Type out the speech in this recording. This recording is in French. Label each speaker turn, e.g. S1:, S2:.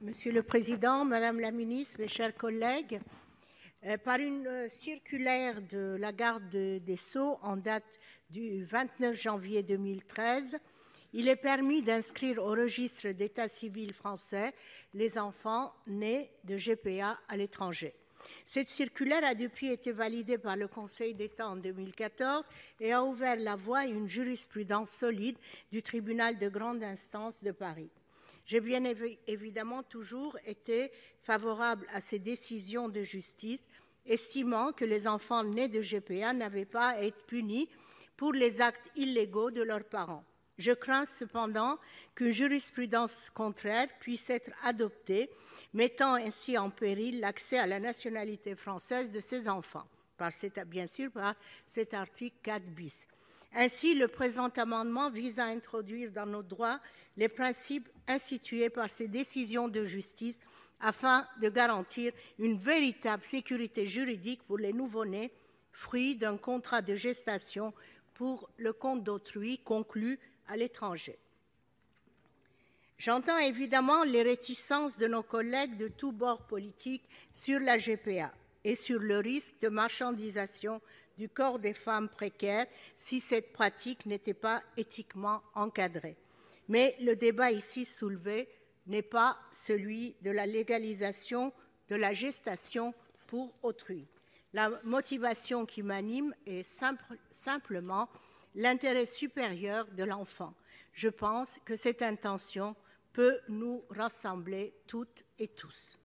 S1: Monsieur le Président, Madame la Ministre, mes chers collègues, par une circulaire de la garde des Sceaux en date du 29 janvier 2013, il est permis d'inscrire au registre d'état civil français les enfants nés de GPA à l'étranger. Cette circulaire a depuis été validée par le Conseil d'État en 2014 et a ouvert la voie à une jurisprudence solide du tribunal de grande instance de Paris. J'ai bien évidemment toujours été favorable à ces décisions de justice, estimant que les enfants nés de GPA n'avaient pas à être punis pour les actes illégaux de leurs parents. Je crains cependant qu'une jurisprudence contraire puisse être adoptée, mettant ainsi en péril l'accès à la nationalité française de ces enfants, bien sûr par cet article 4 bis. Ainsi, le présent amendement vise à introduire dans notre droit les principes institués par ces décisions de justice afin de garantir une véritable sécurité juridique pour les nouveau-nés, fruits d'un contrat de gestation pour le compte d'autrui conclu à l'étranger. J'entends évidemment les réticences de nos collègues de tous bords politiques sur la GPA et sur le risque de marchandisation du corps des femmes précaires si cette pratique n'était pas éthiquement encadrée. Mais le débat ici soulevé n'est pas celui de la légalisation de la gestation pour autrui. La motivation qui m'anime est simplement l'intérêt supérieur de l'enfant. Je pense que cette intention peut nous rassembler toutes et tous.